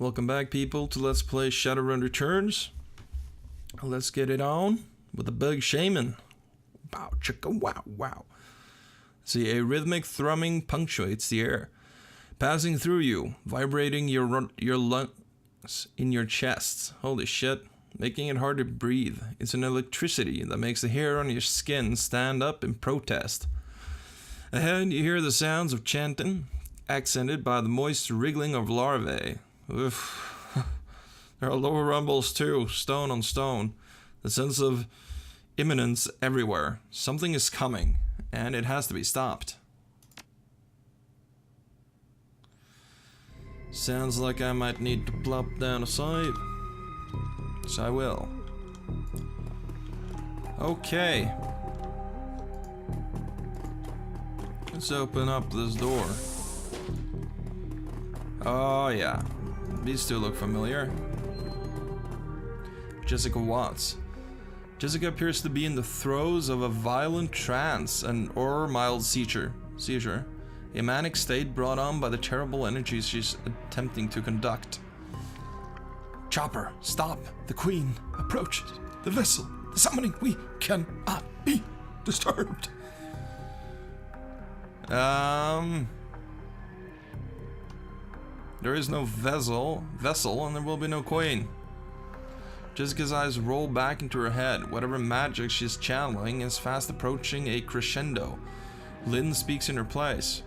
Welcome back, people, to Let's Play Shadowrun Returns. Let's get it on with the big shaman. Wow, chicka, wow, wow. See, a rhythmic thrumming punctuates the air, passing through you, vibrating your lungs in your chest. Holy shit, making it hard to breathe. It's an electricity that makes the hair on your skin stand up in protest. Ahead, you hear the sounds of chanting, accented by the moist wriggling of larvae. Oof. There are lower rumbles too, stone on stone. The sense of imminence everywhere. Something is coming, and it has to be stopped. Sounds like I might need to plop down aside. So I will. Okay. Let's open up this door. Oh yeah. These two look familiar. Jessica Watts. Jessica appears to be in the throes of a violent trance or mild seizure. A manic state brought on by the terrible energies she's attempting to conduct. Chopper, stop! The Queen approaches! The vessel! The summoning! We cannot be disturbed! There is no vessel, and there will be no Queen. Jessica's eyes roll back into her head. Whatever magic she's channeling is fast approaching a crescendo. Lynn speaks in her place.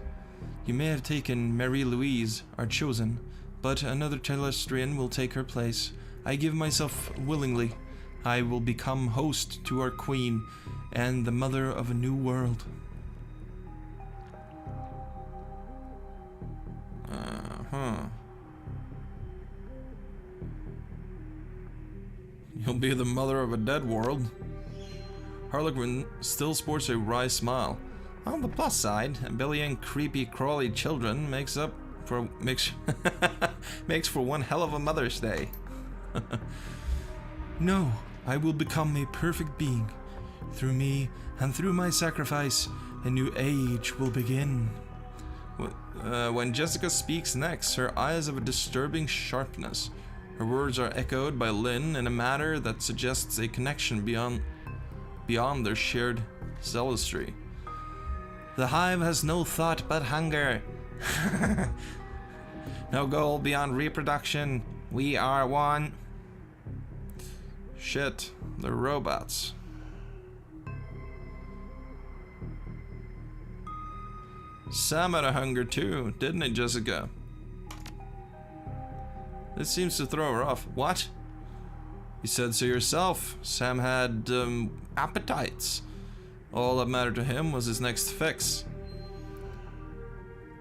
You may have taken Mary Louise, our chosen, but another Telestrian will take her place. I give myself willingly. I will become host to our Queen and the mother of a new world. You'll be the mother of a dead world. Harlequin still sports a wry smile. On the plus side, a billion creepy crawly children makes for one hell of a Mother's Day. No, I will become a perfect being. Through me and through my sacrifice, a new age will begin. When Jessica speaks next, her eyes have a disturbing sharpness. Her words are echoed by Lynn in a manner that suggests a connection beyond their shared zealotry. The hive has no thought but hunger. No goal beyond reproduction. We are one. Shit, they're robots. Sam had a hunger too, didn't it, Jessica? This seems to throw her off. What? You said so yourself. Sam had, appetites. All that mattered to him was his next fix.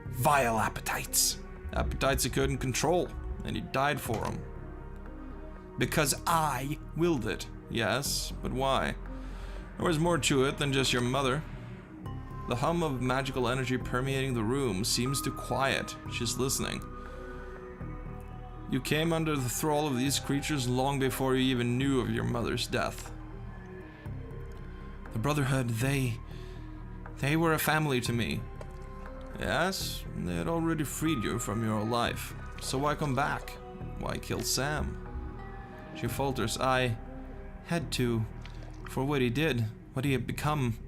Vile appetites. Appetites he couldn't control, and he died for them. Because I willed it. Yes, but why? There was more to it than just your mother. The hum of magical energy permeating the room seems to quiet. She's listening. You came under the thrall of these creatures long before you even knew of your mother's death. The Brotherhood, they were a family to me. Yes, they had already freed you from your life. So why come back? Why kill Sam? She falters. I had to, for what he did, what he had become.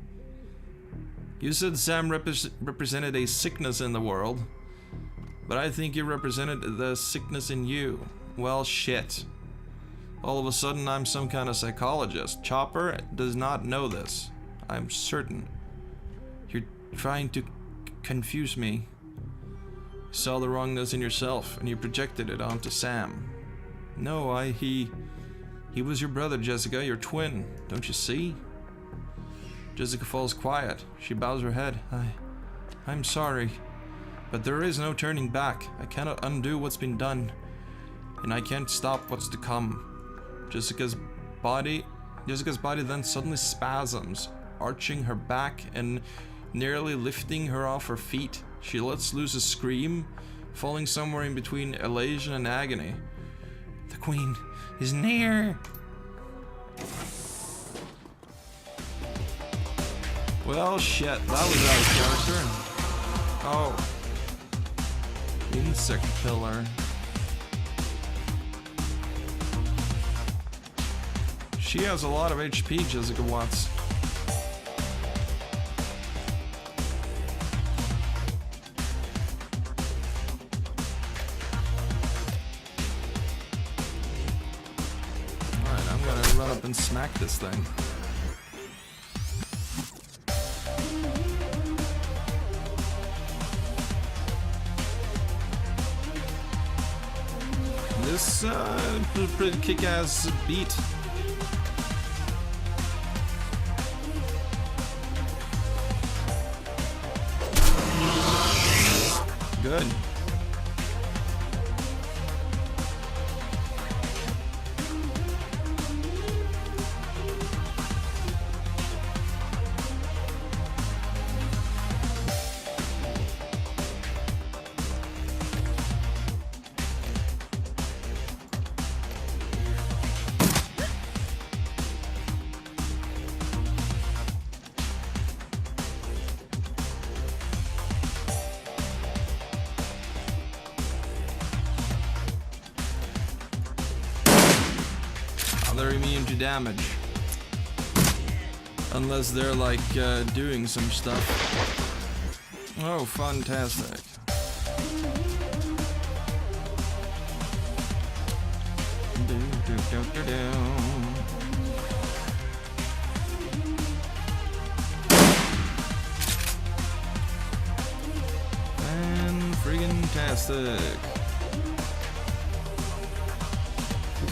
You said Sam represented a sickness in the world, but I think he represented the sickness in you. Well, shit. All of a sudden, I'm some kind of psychologist. Chopper does not know this. I'm certain. You're trying to confuse me. You saw the wrongness in yourself, and you projected it onto Sam. No, he was your brother, Jessica, your twin. Don't you see? Jessica falls quiet. She bows her head. I'm sorry, but there is no turning back. I cannot undo what's been done, and I can't stop what's to come. Jessica's body then suddenly spasms, arching her back and nearly lifting her off her feet. She lets loose a scream, falling somewhere in between elation and agony. The Queen is near. Well, shit, that was out of character. Oh. Insect pillar. She has a lot of HP, Jessica Watts. Alright, I'm gonna run up and smack this thing. This pretty kick-ass beat. Good. They're immune to damage. Unless they're like doing some stuff. Oh, fantastic. And friggin-tastic.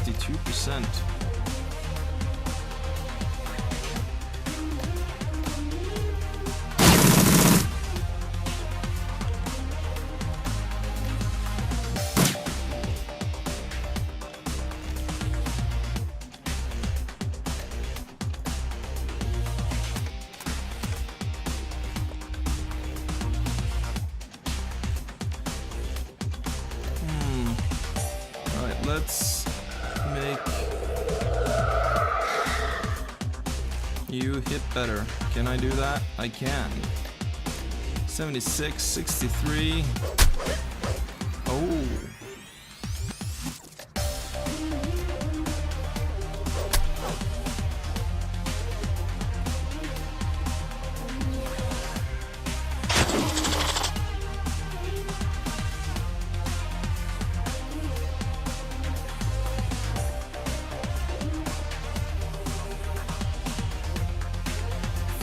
52%. Let's make you hit better. Can I do that? I can. 76, 63. Oh.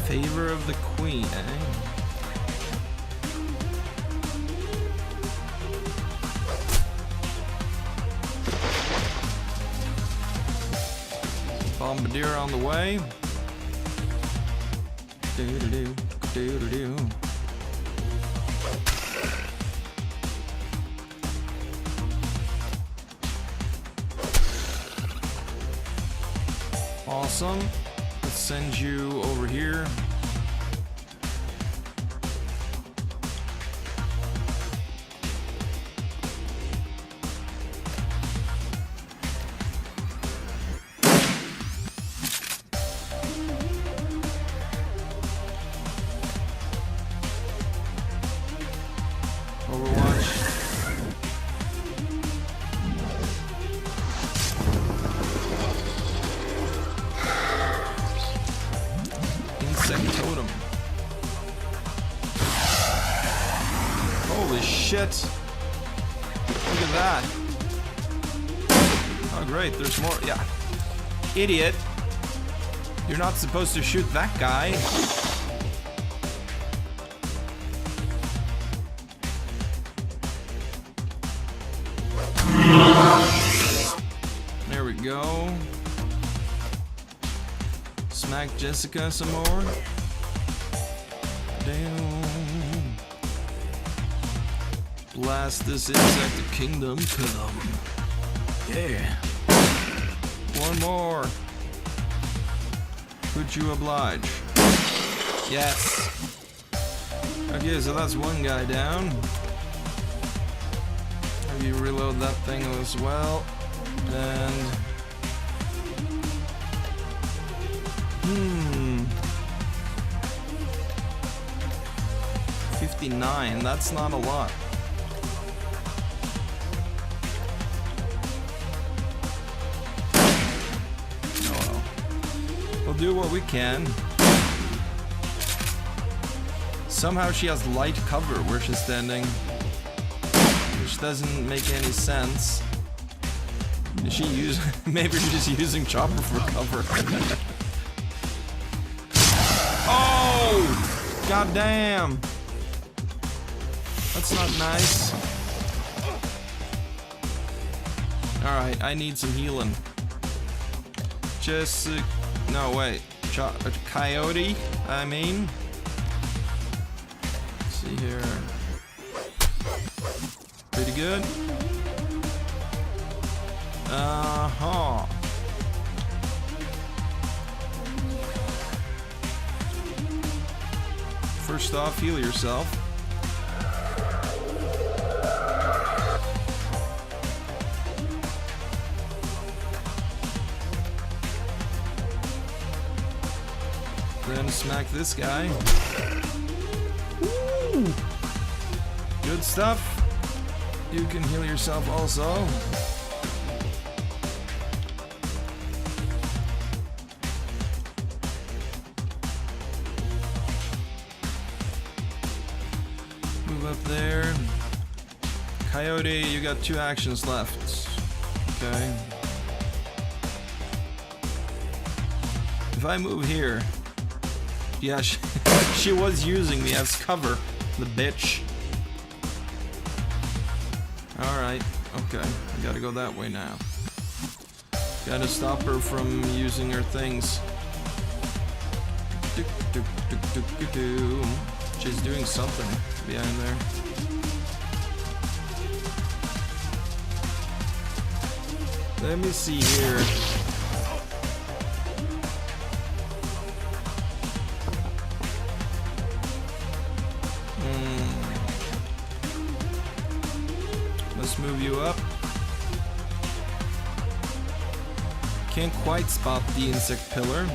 Favor of the Queen, eh? Bombardier on the way. Do-do-do, do-do-do. Awesome. Let's send you over here. Totem. Holy shit. Look at that. Oh great, there's more. Yeah. Idiot. You're not supposed to shoot that guy. There we go. Smack Jessica some more. Damn. Blast this insect kingdom come. Yeah. One more. Could you oblige? Yes. Okay, so that's one guy down. Maybe reload that thing as well. And 59, that's not a lot. Oh well. do what we can. Somehow she has light cover where she's standing, which doesn't make any sense. Is she using? Maybe she's using chopper for cover. Oh! God damn! That's not nice. Alright, I need some healing. Just... no, wait. Coyote, I mean. Let's see here. Pretty good. Uh-huh. First off, heal yourself. Then smack this guy. Woo! Good stuff. You can heal yourself also. Move up there. Coyote, you got 2 actions left. Okay. If I move here... yeah, she was using me as cover, the bitch. Alright, okay. I gotta go that way now. Gotta stop her from using her things. She's doing something behind there. Let me see here. Let's move you up. Can't quite spot the insect pillar.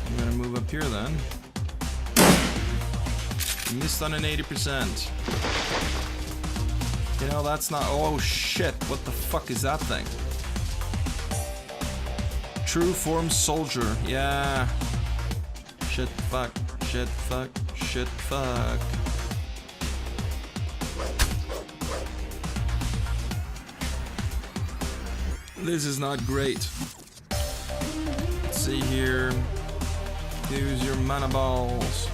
I'm gonna move up here then. You missed on an 80%. You know, that's not... oh shit, what the fuck is that thing? True form soldier, yeah. Shit, fuck, shit, fuck, shit, fuck. This is not great. Let's see here. Use your mana balls.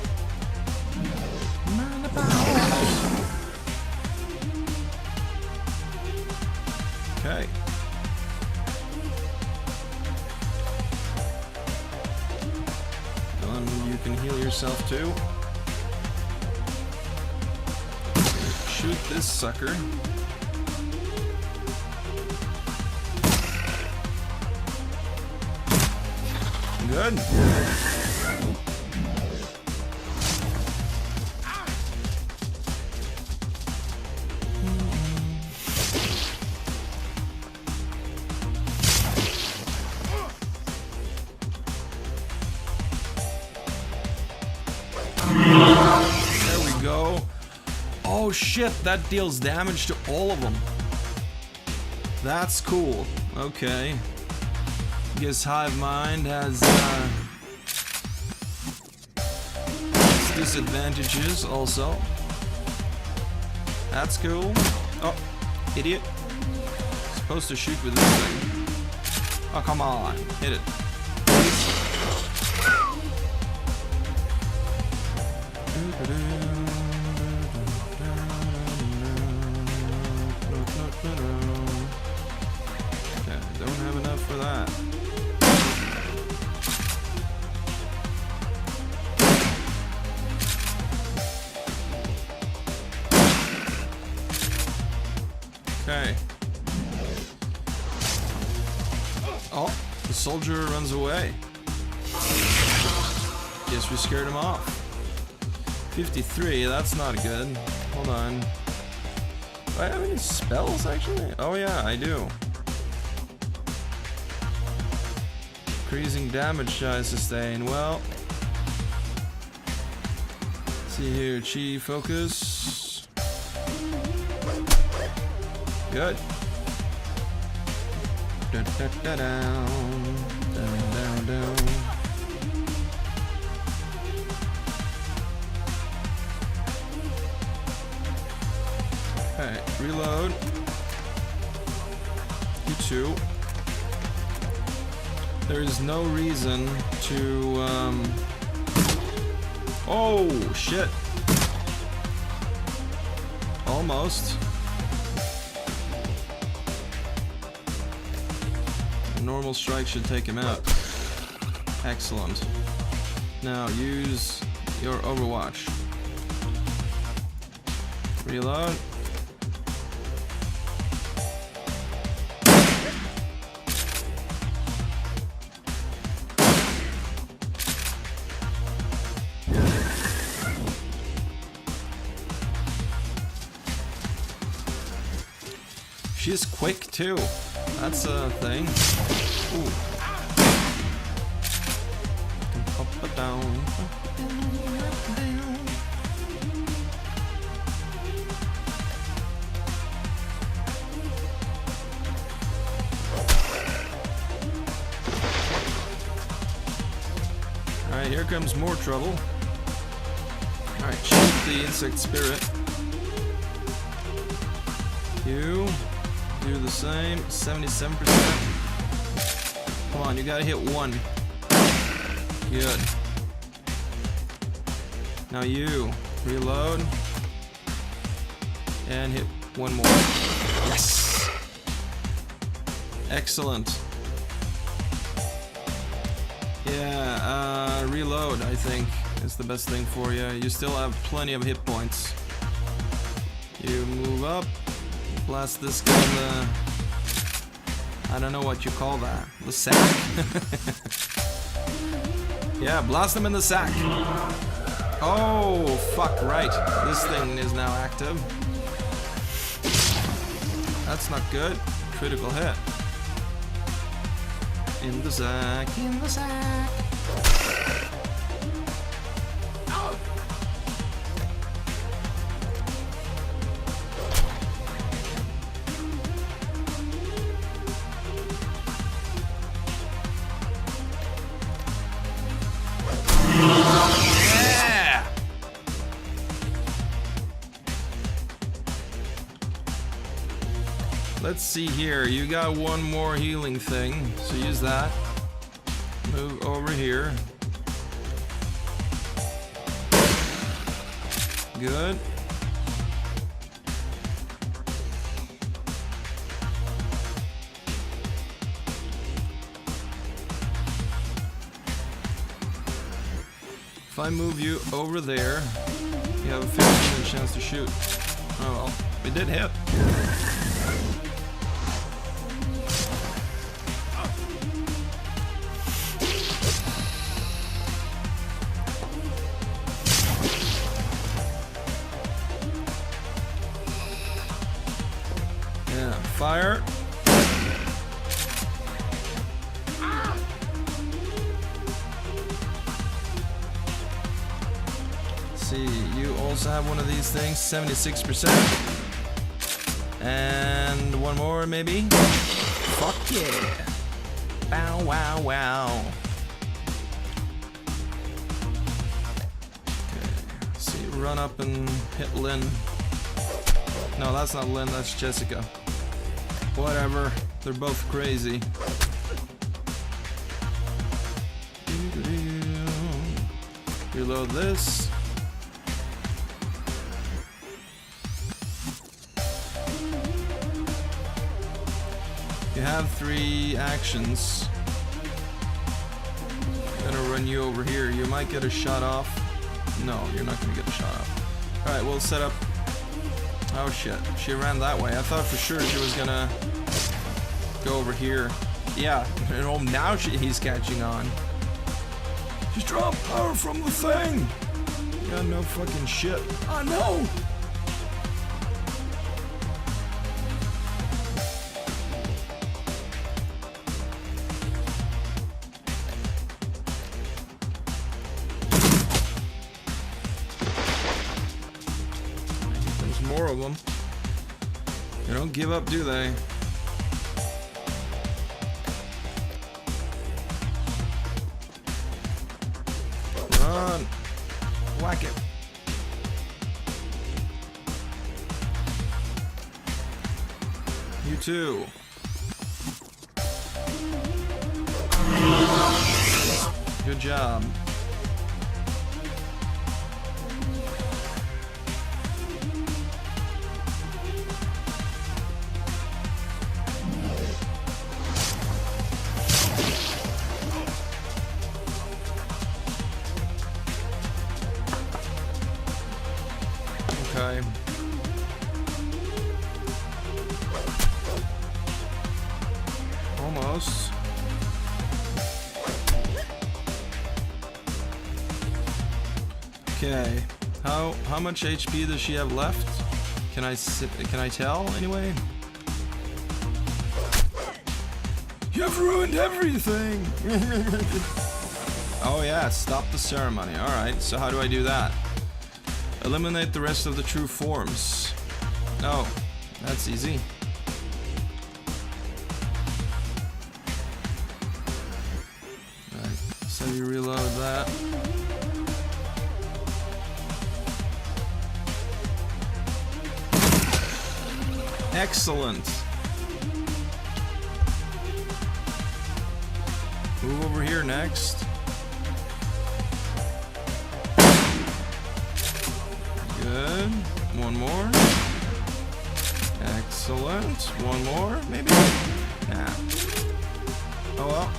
Mana balls. Okay. You can heal yourself too. Shoot this sucker. Good. There we go. Oh shit, that deals damage to all of them. That's cool. Okay. Guess Hive Mind has disadvantages also. That's cool. Oh, idiot. Supposed to shoot with this thing. Oh, come on. Hit it. Okay, don't have enough for that. Okay. Oh, the soldier runs away. Guess we scared him off. 53, that's not good. Hold on. Do I have any spells actually? Oh yeah, I do. Increasing damage I sustain. Well, let's see here. Chi focus. Good. Down. Okay, reload. You too. There is no reason to, oh, shit. Almost. A normal strike should take him out. Excellent. Now use your Overwatch. Reload. She's quick too. That's a thing. Ooh. Up and down. Alright, here comes more trouble. Alright, shoot the insect spirit. You do the same, 77%. Come on, you gotta hit one. Good. Now you reload and hit one more. Yes! Excellent. Yeah, reload, I think, is the best thing for you. You still have plenty of hit points. You move up. Blast this guy in the... I don't know what you call that. The sack? Yeah, blast him in the sack. Oh, fuck, right. This thing is now active. That's not good. Critical hit. In the sack. In the sack. Yeah! Let's see here. You got one more healing thing, so use that. Move over here. Good. If I move you over there, you have a 50% chance to shoot. Oh well, we did hit. Yeah, fire. See, you also have one of these things, 76%. And one more, maybe? Fuck yeah. Bow, wow, wow. Okay, see, run up and hit Lynn. No, that's not Lynn, that's Jessica. Whatever, they're both crazy. Reload this. You have 3 actions. I'm gonna run you over here. You might get a shot off. No, you're not gonna get a shot off. Alright, we'll set up. Oh shit, she ran that way. I thought for sure she was gonna go over here. Yeah, and oh, now he's catching on. Just draw power from the thing! Yeah, no fucking shit. I know! There's more of them. They don't give up, do they? on. Whack it. You too. Good job. Okay. Almost. Okay. How much HP does she have left? Can I tell anyway? You've ruined everything. Oh yeah, stop the ceremony. All right. So how do I do that? Eliminate the rest of the true forms. Oh, that's easy. Alright, so you reload that. Excellent. Move over here next. Good. One more. Excellent. One more, maybe? Nah. Oh well.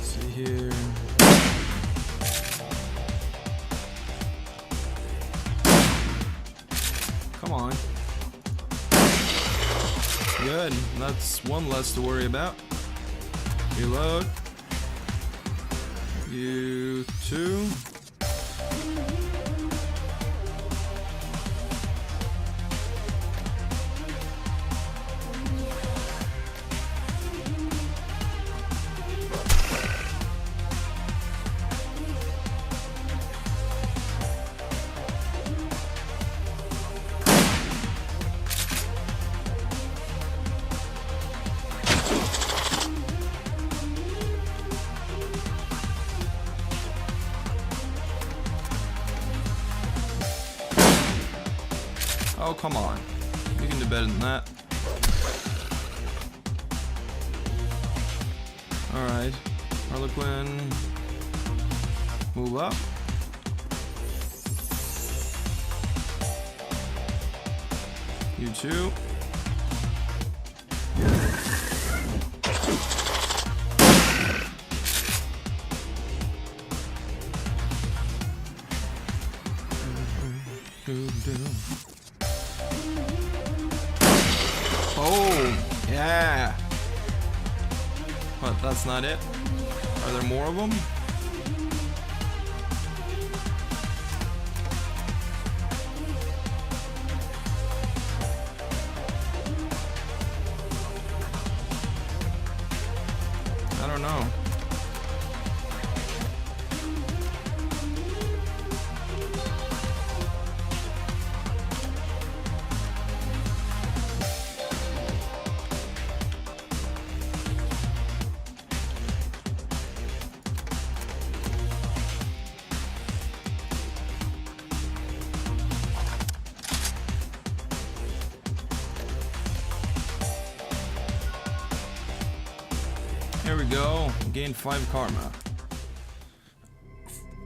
See here. Come on. Good. That's one less to worry about. Reload. You too. Oh, come on. You can do better than that. Alright. Harlequin. Move up. You too. Oh, yeah. What, that's not it? Are there more of them? I don't know. Here we go. Gain 5 karma.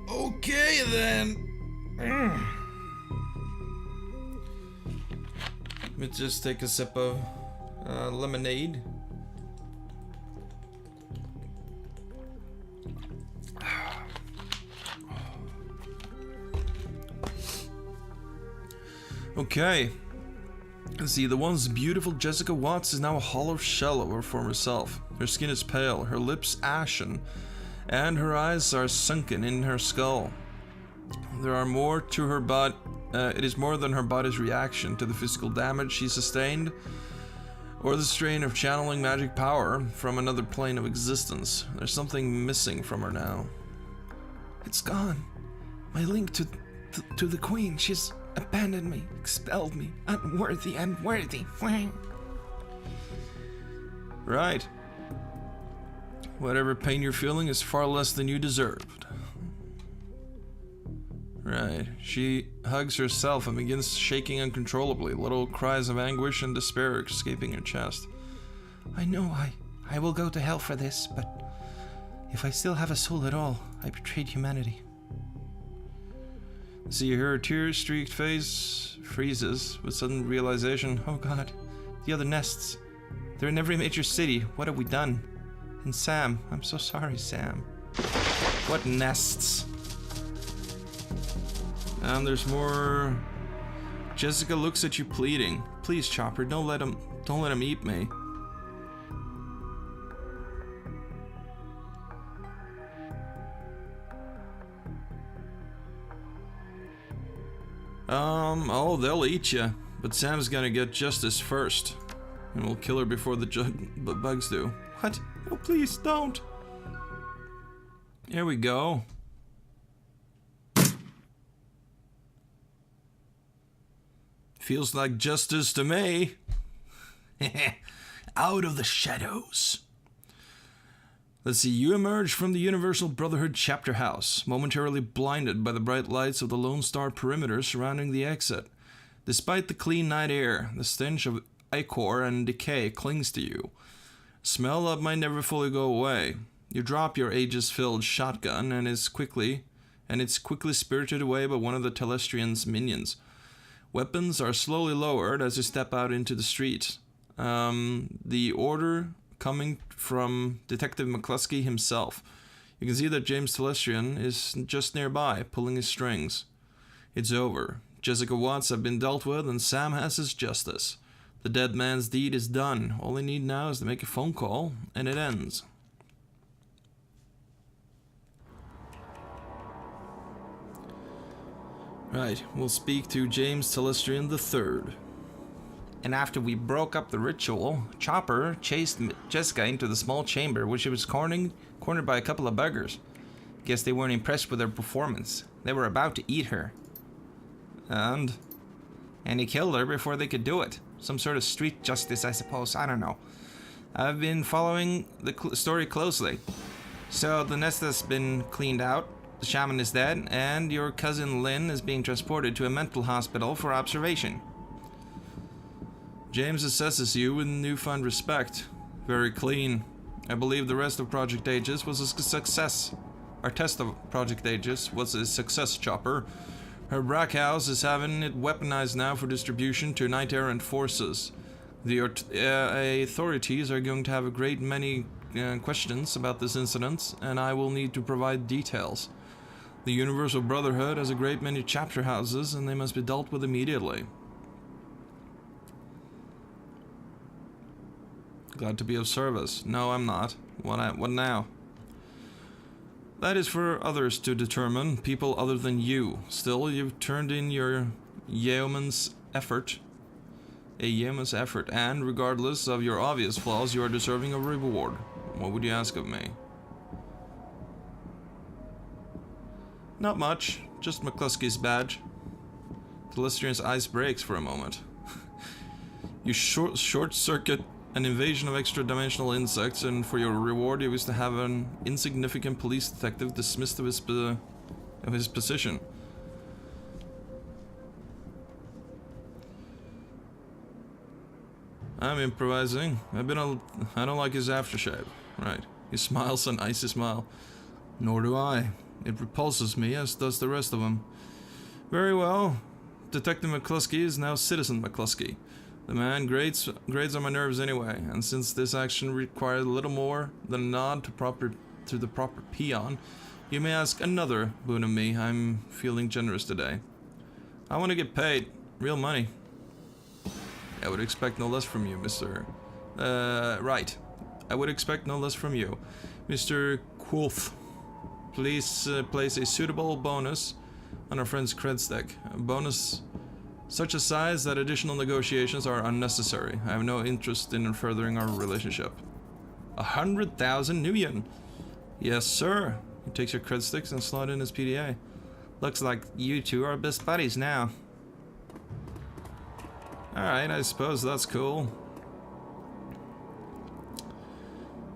Okay then. Let me just take a sip of lemonade. Okay. Let's see, the once beautiful Jessica Watts is now a hollow shell of her former self. Her skin is pale, her lips ashen, and her eyes are sunken in her skull. There are more to her it is more than her body's reaction to the physical damage she sustained. Or the strain of channeling magic power from another plane of existence. There's something missing from her now. It's gone. My link to the Queen. She's abandoned me, expelled me. Unworthy. Right. Whatever pain you're feeling is far less than you deserved. Right. She hugs herself and begins shaking uncontrollably, little cries of anguish and despair escaping her chest. I know I will go to hell for this, but if I still have a soul at all, I betrayed humanity. See, her tear-streaked face freezes with sudden realization. Oh God, the other nests. They're in every major city. What have we done? And Sam, I'm so sorry, Sam. What nests? And there's more. Jessica looks at you pleading. Please, Chopper, don't let him eat me. Oh, they'll eat you, but Sam's gonna get justice first, and we'll kill her before the bugs do. What? Oh, please don't. Here we go. Feels like justice to me. Out of the shadows. Let's see, you emerge from the Universal Brotherhood chapter house, momentarily blinded by the bright lights of the Lone Star perimeter surrounding the exit. Despite the clean night air, the stench of ichor and decay clings to you. A smell that might never fully go away. You drop your Aegis-filled shotgun and it's quickly spirited away by one of the Telestrian's minions. Weapons are slowly lowered as you step out into the street. The order coming from Detective McCluskey himself. You can see that James Telestrian is just nearby, pulling his strings. It's over. Jessica Watts have been dealt with, and Sam has his justice. The dead man's deed is done. All they need now is to make a phone call, and it ends. Right, we'll speak to James Telestrian III. And after we broke up the ritual, Chopper chased Jessica into the small chamber where she was cornered by a couple of buggers. Guess they weren't impressed with her performance. They were about to eat her. And he killed her before they could do it. Some sort of street justice, I suppose. I don't know. I've been following the story closely. So the nest has been cleaned out. The shaman is dead, and your cousin Lynn is being transported to a mental hospital for observation. James assesses you with newfound respect. Very clean. I believe the rest of Project Aegis was a success. Our test of Project Aegis was a success, Chopper. Her Brack House is having it weaponized now for distribution to knight-errant forces. The authorities are going to have a great many questions about this incident, and I will need to provide details. The Universal Brotherhood has a great many chapter houses, and they must be dealt with immediately. Glad to be of service. No, I'm not. What now? That is for others to determine, people other than you. Still, you've turned in your yeoman's effort. A yeoman's effort, and regardless of your obvious flaws, you are deserving of reward. What would you ask of me? Not much. Just McCluskey's badge. Telestrian's ice breaks for a moment. You short-circuit an invasion of extra-dimensional insects, and for your reward you wish to have an insignificant police detective dismissed of his position. I'm improvising. I don't like his aftershave. Right. He smiles an icy smile. Nor do I. It repulses me, as does the rest of them. Very well. Detective McCluskey is now Citizen McCluskey. The man grades on my nerves anyway, and since this action required a little more than a nod to the proper peon, you may ask another boon of me. I'm feeling generous today. I want to get paid. Real money. I would expect no less from you, Mr. Right. I would expect no less from you. Mr. Quoth. Please place a suitable bonus on our friend's cred stack. A bonus Such a size that additional negotiations are unnecessary. I have no interest in furthering our relationship. 100,000 Nuyen. Yes, sir. He takes your cred sticks and slot in his PDA. Looks like you two are best buddies now. Alright, I suppose that's cool.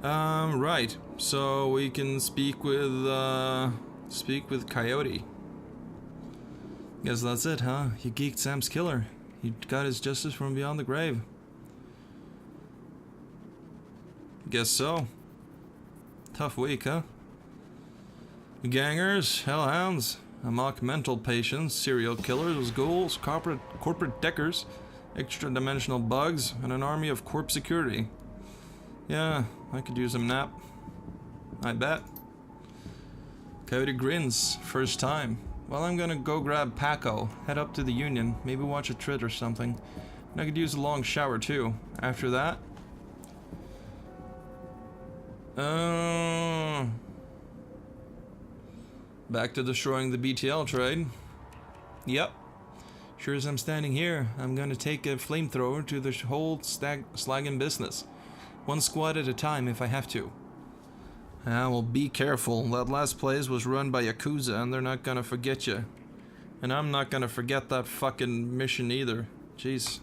Right. So we can speak with Coyote. Guess that's it, huh? You geeked Sam's killer. He got his justice from beyond the grave. Guess so. Tough week, huh? Gangers, hellhounds, amok mental patients, serial killers, ghouls, corporate deckers, extra-dimensional bugs, and an army of corp security. Yeah, I could use a nap. I bet. Coyote grins. First time. Well, I'm gonna go grab Paco, head up to the Union, maybe watch a trit or something. And I could use a long shower too. After that... back to destroying the BTL trade. Yep. Sure as I'm standing here, I'm gonna take a flamethrower to the whole slagging business. One squad at a time if I have to. Well, be careful. That last place was run by Yakuza and they're not gonna forget you. And I'm not gonna forget that fucking mission either. Jeez.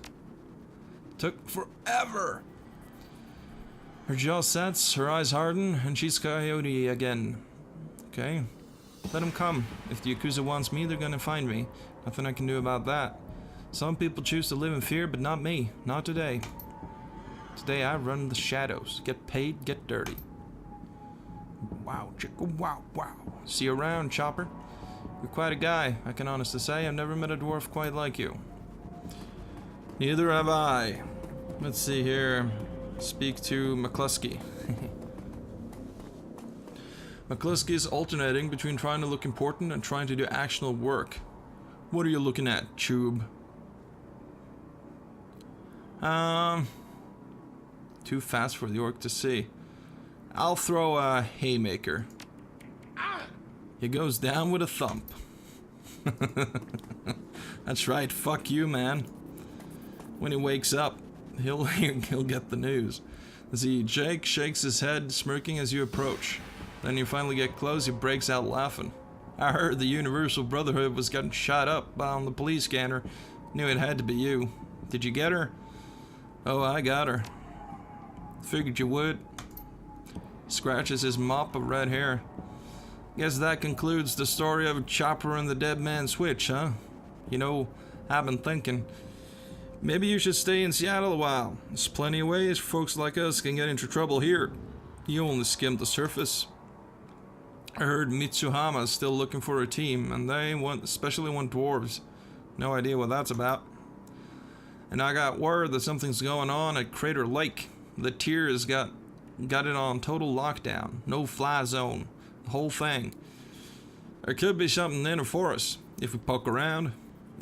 Took forever! Her jaw sets, her eyes harden, and she's Coyote again. Okay. Let them come. If the Yakuza wants me, they're gonna find me. Nothing I can do about that. Some people choose to live in fear, but not me. Not today. Today I run the shadows. Get paid, get dirty. Wow, chicka, wow, wow. See you around, Chopper. You're quite a guy, I can honestly say. I've never met a dwarf quite like you. Neither have I. Let's see here. Speak to McCluskey. McCluskey is alternating between trying to look important and trying to do actionable work. What are you looking at, Tube? Too fast for the orc to see. I'll throw a haymaker. He goes down with a thump. That's right, fuck you, man. When he wakes up, he'll get the news. See, Jake shakes his head, smirking as you approach. Then you finally get close, he breaks out laughing. I heard the Universal Brotherhood was getting shot up on the police scanner. Knew it had to be you. Did you get her? Oh, I got her. Figured you would. Scratches his mop of red hair. Guess that concludes the story of Chopper and the Dead Man's Switch, huh? You know, I've been thinking, maybe you should stay in Seattle a while. There's plenty of ways folks like us can get into trouble here. You only skimmed the surface. I heard Mitsuhama's still looking for a team, and they especially want dwarves. No idea what that's about. And I got word that something's going on at Crater Lake. The tier has got it on total lockdown. No fly zone. The whole thing. There could be something in it for us, if we poke around.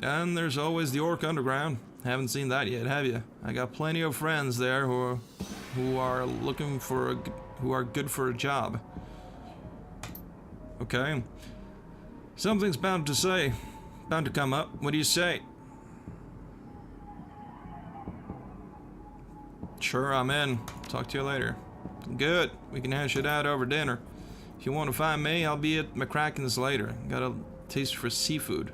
And there's always the Orc Underground. Haven't seen that yet, have you? I got plenty of friends there who are looking for who are good for a job. Okay. Something's bound to come up. What do you say? Sure, I'm in. Talk to you later. Good. We can hash it out over dinner. If you want to find me, I'll be at McCracken's later. Got a taste for seafood.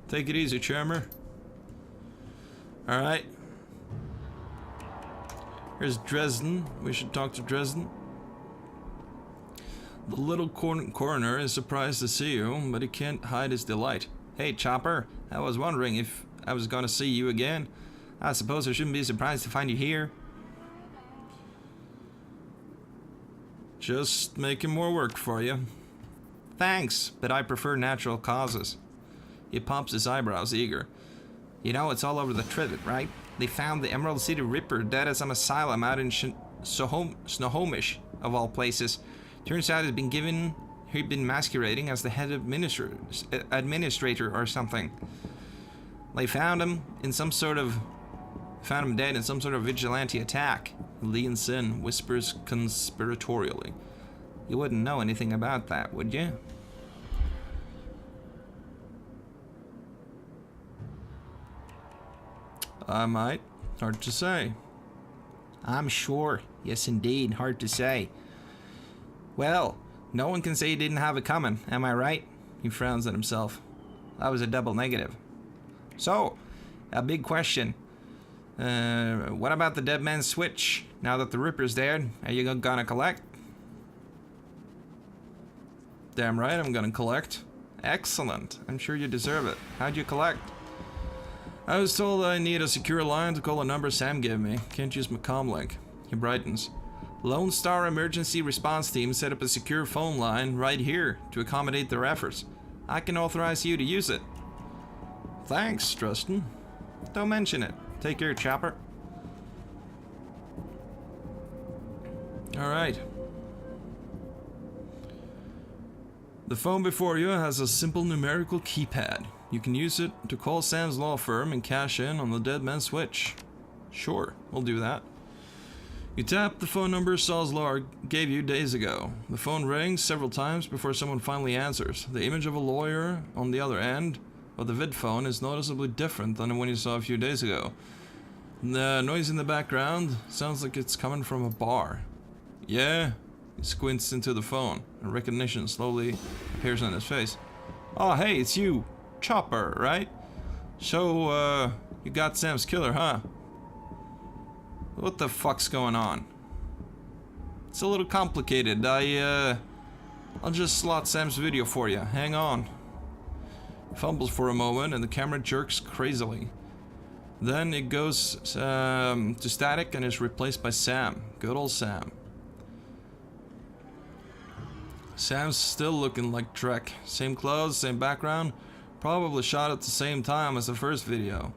Take it easy, Charmer. Alright. Here's Dresden. We should talk to Dresden. The little coroner is surprised to see you, but he can't hide his delight. Hey, Chopper. I was wondering if I was gonna see you again. I suppose I shouldn't be surprised to find you here. Just making more work for you. Thanks, but I prefer natural causes. He pops his eyebrows, eager. You know, it's all over the Trivet, right? They found the Emerald City Ripper dead at some asylum out in Snohomish, of all places. Turns out he'd been masquerading as the head administrator or something. They found him dead in some sort of vigilante attack. Lean Sin whispers conspiratorially. You wouldn't know anything about that, would you? I might. Hard to say. I'm sure. Yes, indeed. Hard to say. Well, no one can say he didn't have it coming, am I right? He frowns at himself. That was a double negative. So, a big question. What about the dead man's switch? Now that the Ripper's dead, are you gonna collect? Damn right I'm gonna collect. Excellent. I'm sure you deserve it. How'd you collect? I was told I need a secure line to call a number Sam gave me. Can't use my comlink. He brightens. Lone Star Emergency Response Team set up a secure phone line right here to accommodate their efforts. I can authorize you to use it. Thanks, Trustin. Don't mention it. Take care, Chopper. Alright. The phone before you has a simple numerical keypad. You can use it to call Sam's law firm and cash in on the dead man's switch. Sure, we'll do that. You tap the phone number Salzlar gave you days ago. The phone rings several times before someone finally answers. The image of a lawyer on the other end of the vid phone is noticeably different than the one you saw a few days ago. The noise in the background sounds like it's coming from a bar. Yeah? He squints into the phone, and recognition slowly appears on his face. Oh, hey, it's you, Chopper, right? So, you got Sam's killer, huh? What the fuck's going on? It's a little complicated. I'll just slot Sam's video for you. Hang on. He fumbles for a moment, and the camera jerks crazily. Then it goes to static and is replaced by Sam. Good old Sam. Sam's still looking like Trek. Same clothes, same background. Probably shot at the same time as the first video.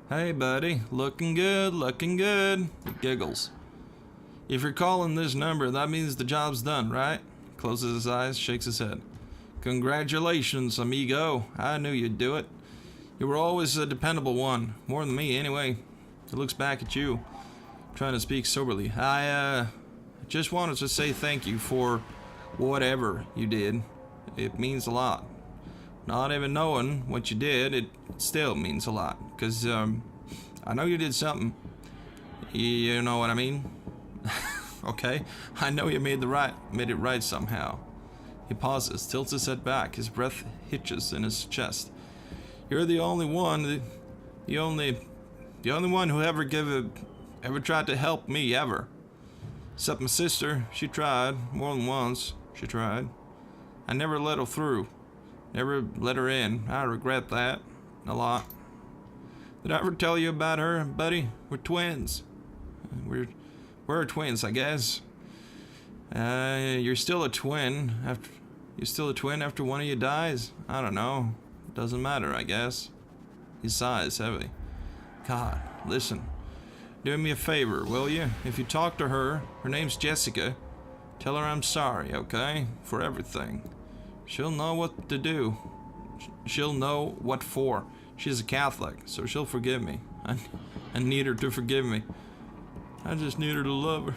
Hey buddy, looking good, looking good. He giggles. If you're calling this number, that means the job's done, right? Closes his eyes, shakes his head. Congratulations, amigo. I knew you'd do it. You were always a dependable one. More than me, anyway. He looks back at you, trying to speak soberly. I just wanted to say thank you for whatever you did. It means a lot. Not even knowing what you did, it still means a lot. Because, I know you did something. You know what I mean? Okay? I know you made it right somehow. He pauses, tilts his head back, his breath hitches in his chest. You're the only one, the only one who ever tried to help me, ever. Except my sister, she tried, more than once, she tried. I never let her through. Never let her in. I regret that. A lot. Did I ever tell you about her, buddy? We're twins. We're twins, I guess. You're still a twin after one of you dies? I don't know. Doesn't matter, I guess. He sighs heavily. God, listen. Do me a favor, will you? If you talk to her name's Jessica, tell her I'm sorry, okay? For everything. She'll know what to do. She'll know what for. She's a Catholic, so she'll forgive me. I need her to forgive me. I just need her to love her.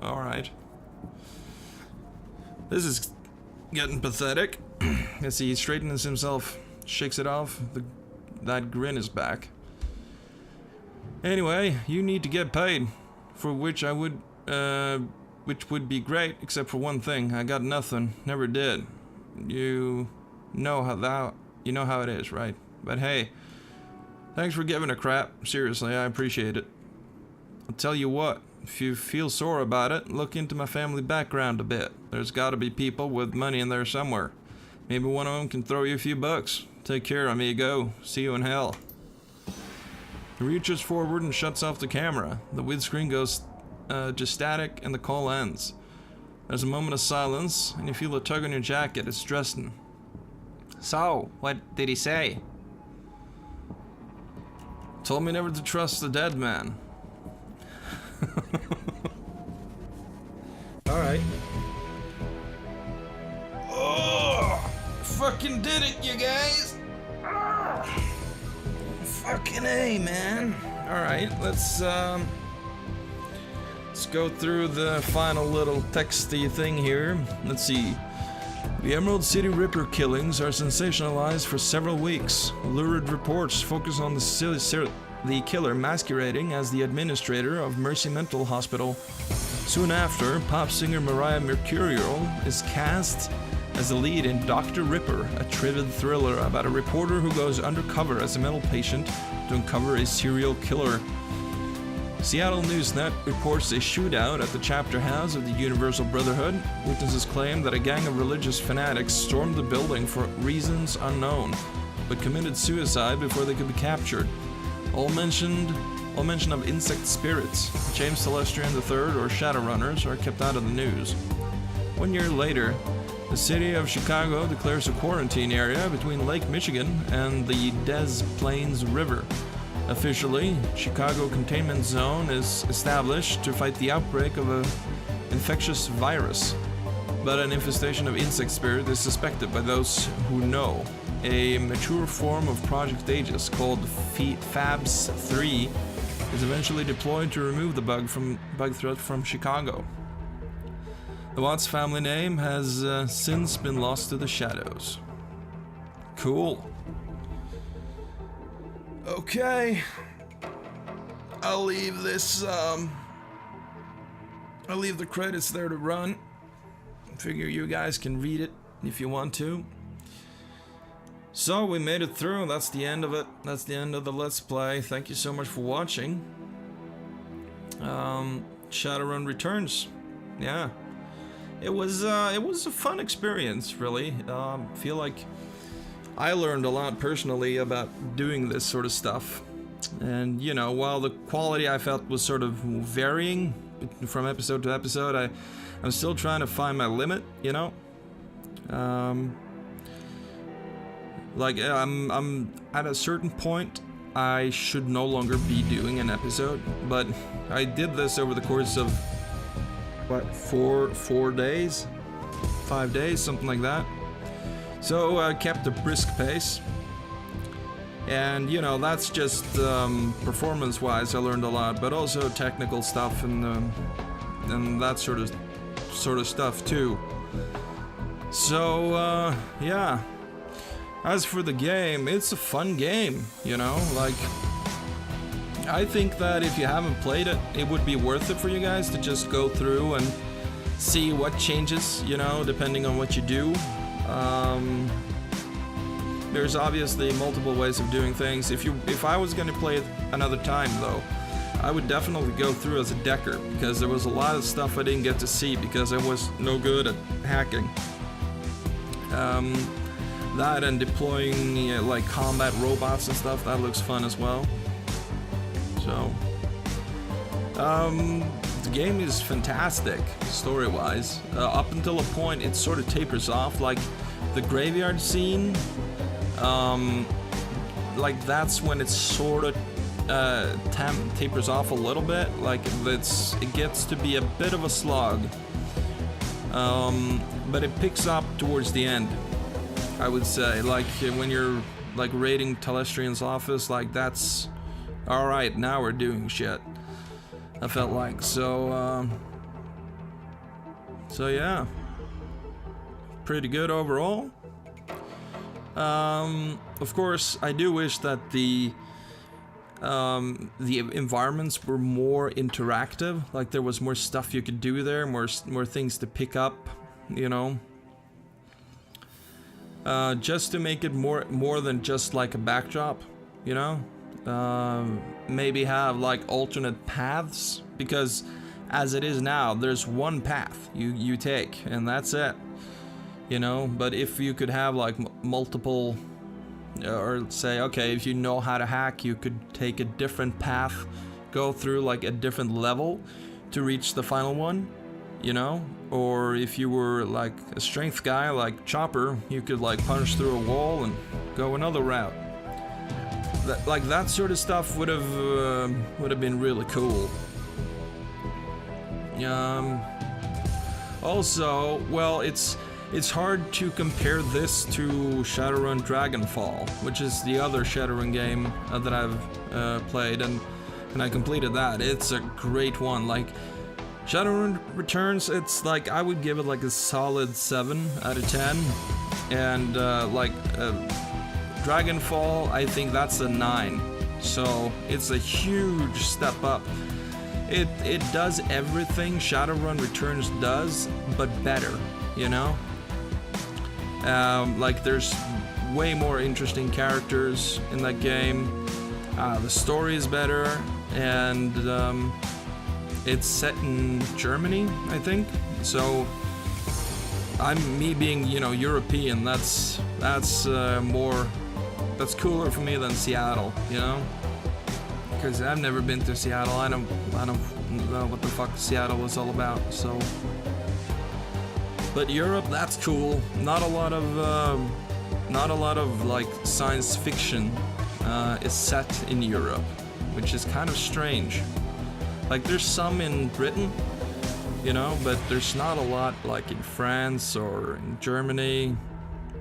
Alright. This is getting pathetic. As he straightens himself, shakes it off, that grin is back. Anyway, you need to get paid, for which which would be great, except for one thing. I got nothing, never did. You know how it is, right? But hey, thanks for giving a crap. Seriously, I appreciate it. I'll tell you what, if you feel sore about it, look into my family background a bit. There's gotta be people with money in there somewhere. Maybe one of them can throw you a few bucks. Take care, amigo. See you in hell. He reaches forward and shuts off the camera. The windscreen goes to static and the call ends. There's a moment of silence, and you feel a tug on your jacket. It's Dresden. So, what did he say? Told me never to trust the dead man. Alright. Oh, fucking did it, you guys! Fucking A, man. Alright, let's go through the final little texty thing here. Let's see. The Emerald City Ripper killings are sensationalized for several weeks. Lurid reports focus on the the killer masquerading as the administrator of Mercy Mental Hospital. Soon after, pop singer Mariah Mercurial is cast as the lead in Dr. Ripper, a trivid thriller about a reporter who goes undercover as a mental patient to uncover a serial killer. Seattle Newsnet reports a shootout at the chapter house of the Universal Brotherhood. Witnesses claim that a gang of religious fanatics stormed the building for reasons unknown, but committed suicide before they could be captured. All mention of insect spirits, James Celestian III, or Shadowrunners are kept out of the news. 1 year later, the city of Chicago declares a quarantine area between Lake Michigan and the Des Plaines River. Officially, Chicago Containment Zone is established to fight the outbreak of an infectious virus, but an infestation of insect spirit is suspected by those who know. A mature form of Project Aegis called FABS-3 is eventually deployed to remove the bug threat from Chicago. The Watts family name has since been lost to the shadows. Cool. Okay. I'll leave this, I'll leave the credits there to run. Figure you guys can read it if you want to. So we made it through. That's the end of it. That's the end of the Let's Play. Thank you so much for watching. Shadowrun Returns. Yeah. It was a fun experience, really. Feel like I learned a lot personally about doing this sort of stuff. And, you know, while the quality I felt was sort of varying from episode to episode, I'm still trying to find my limit, you know? Like, I'm at a certain point, I should no longer be doing an episode, but I did this over the course of, what, 4 days? 5 days, something like that. So I kept a brisk pace. And, you know, that's just performance-wise, I learned a lot, but also technical stuff and that sort of stuff too. So, yeah. As for the game, it's a fun game, you know, like, I think that if you haven't played it, it would be worth it for you guys to just go through and see what changes, you know, depending on what you do. There's obviously multiple ways of doing things. If I was going to play it another time, though, I would definitely go through as a decker, because there was a lot of stuff I didn't get to see because I was no good at hacking. That and deploying like combat robots and stuff, that looks fun as well. So, the game is fantastic story-wise. Up until a point, it sort of tapers off. Like the graveyard scene, like that's when it sort of tapers off a little bit. Like it gets to be a bit of a slog, but it picks up towards the end. I would say, like, when you're, like, raiding Telestrian's office, like, that's... Alright, now we're doing shit. I felt like, so yeah. Pretty good overall. Of course, I do wish that the environments were more interactive, like, there was more stuff you could do there, more things to pick up, you know. Just to make it more than just like a backdrop, you know? Maybe have like alternate paths, because as it is now, there's one path you take, and that's it, you know? But if you could have like multiple, or say, okay, if you know how to hack, you could take a different path, go through like a different level to reach the final one, you know? Or if you were like a strength guy like Chopper, you could like punch through a wall and go another route. That sort of stuff would have been really cool. Also, well, it's hard to compare this to Shadowrun Dragonfall, which is the other Shadowrun game that I've played, and I completed that. It's a great one. Like, Shadowrun Returns, it's like, I would give it like a solid 7 out of 10, and Dragonfall, I think that's a 9. So it's a huge step up. It does everything Shadowrun Returns does, but better, you know? Like, there's way more interesting characters in that game. The story is better, and it's set in Germany, I think. So, me being, you know, European, that's cooler for me than Seattle, you know? Because I've never been to Seattle. I don't know what the fuck Seattle was all about. So, but Europe, that's cool. Not a lot of like science fiction is set in Europe, which is kind of strange. Like, there's some in Britain, you know, but there's not a lot like in France or in Germany,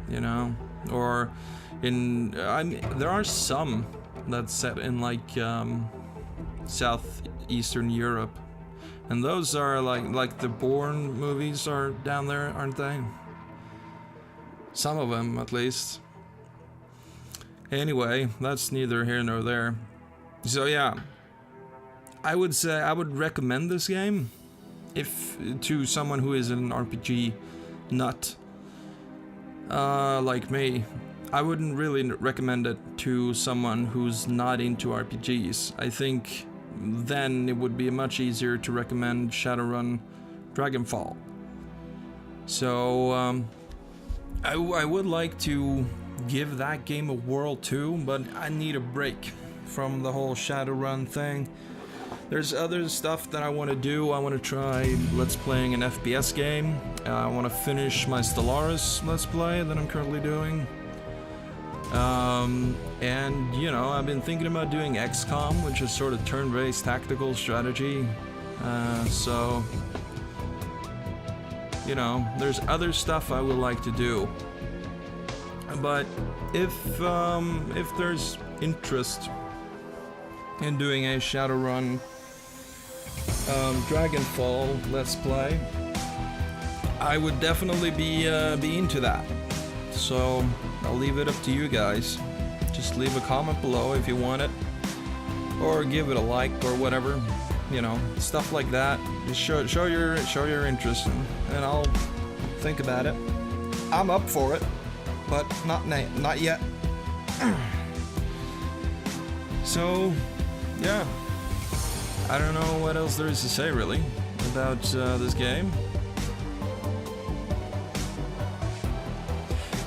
you know, or in there are some that's set in like southeastern Europe, and those are like the Bourne movies are down there, aren't they? Some of them, at least. Anyway, that's neither here nor there. So yeah, I would say I would recommend this game if to someone who is an RPG nut like me. I wouldn't really recommend it to someone who's not into RPGs. I think then it would be much easier to recommend Shadowrun Dragonfall. So I would like to give that game a whirl too, but I need a break from the whole Shadowrun thing. There's other stuff that I want to do. I want to try Let's Playing an FPS game. I want to finish my Stellaris Let's Play that I'm currently doing. And, you know, I've been thinking about doing XCOM, which is sort of turn-based tactical strategy. So, you know, there's other stuff I would like to do. But if there's interest in doing a Shadowrun Dragonfall Let's Play, I would definitely be into that. So I'll leave it up to you guys. Just leave a comment below if you want it, or give it a like or whatever, you know, stuff like that. Just show your interest, and I'll think about it. I'm up for it, but not yet. So yeah, I don't know what else there is to say really about this game.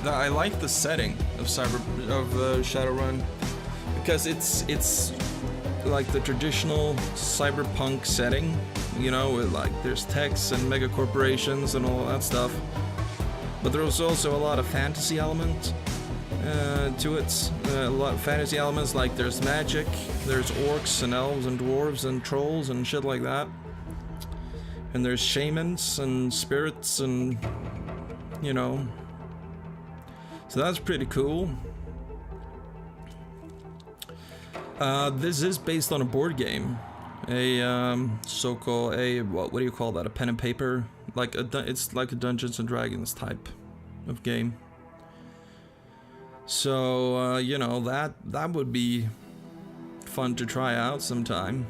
I like the setting of Shadowrun, because it's like the traditional cyberpunk setting, you know, with like there's techs and mega corporations and all that stuff. But there's also a lot of fantasy element to it. A lot of fantasy elements, like there's magic, there's orks and elves and dwarves and trolls and shit like that. And there's shamans and spirits and, you know. So that's pretty cool. This is based on a board game, a so-called what do you call that? A pen and paper, like it's like a Dungeons and Dragons type of game. So you know, that would be fun to try out sometime.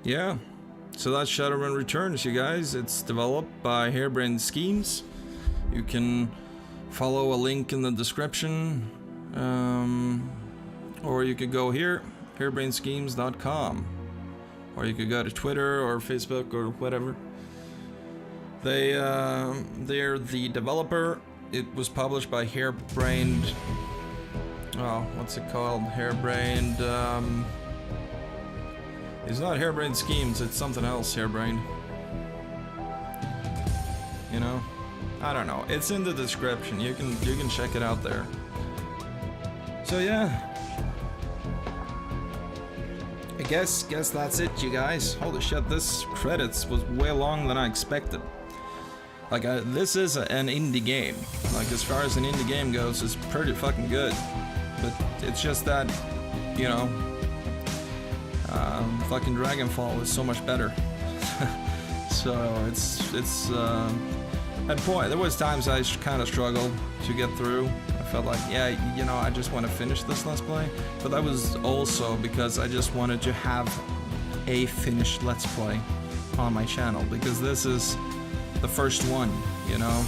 Yeah. So that's Shadowrun Returns, you guys. It's developed by Hairbrained Schemes. You can follow a link in the description, or you could go here, hairbrainedschemes.com, or you could go to Twitter or Facebook or whatever. They're the developer. It was published by Hairbrained. Oh, what's it called? Hairbrained. It's not Hairbrained Schemes, it's something else Hairbrained. You know? I don't know. It's in the description. You can check it out there. So yeah. I guess that's it, you guys. Holy shit, this credits was way longer than I expected. Like, this is an indie game. Like, as far as an indie game goes, it's pretty fucking good. But it's just that, you know, fucking Dragonfall is so much better. So it's at point. There was times I kind of struggled to get through. I felt like, yeah, you know, I just want to finish this Let's Play. But that was also because I just wanted to have a finished Let's Play on my channel, because this is the first one, you know,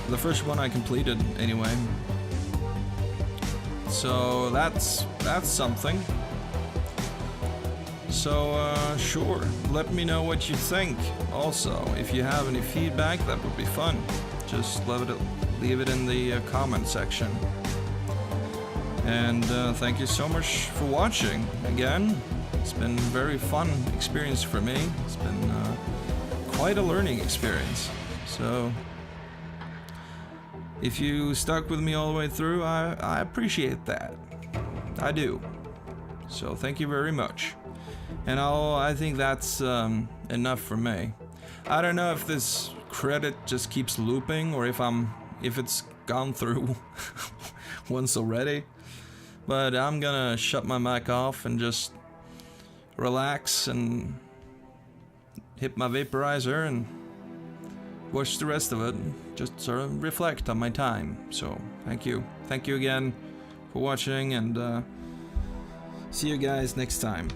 the first one I completed anyway. So that's something. So sure, let me know what you think. Also, if you have any feedback, that would be fun. Just leave it in the comment section. And thank you so much for watching again. It's been a very fun experience for me. It's been quite a learning experience. So if you stuck with me all the way through, I appreciate that. I do. So thank you very much. And I think that's enough for me. I don't know if this credit just keeps looping or if it's gone through once already. But I'm gonna shut my mic off and just relax and hit my vaporizer and watch the rest of it. Just sort of reflect on my time. So thank you. Thank you again for watching, and see you guys next time.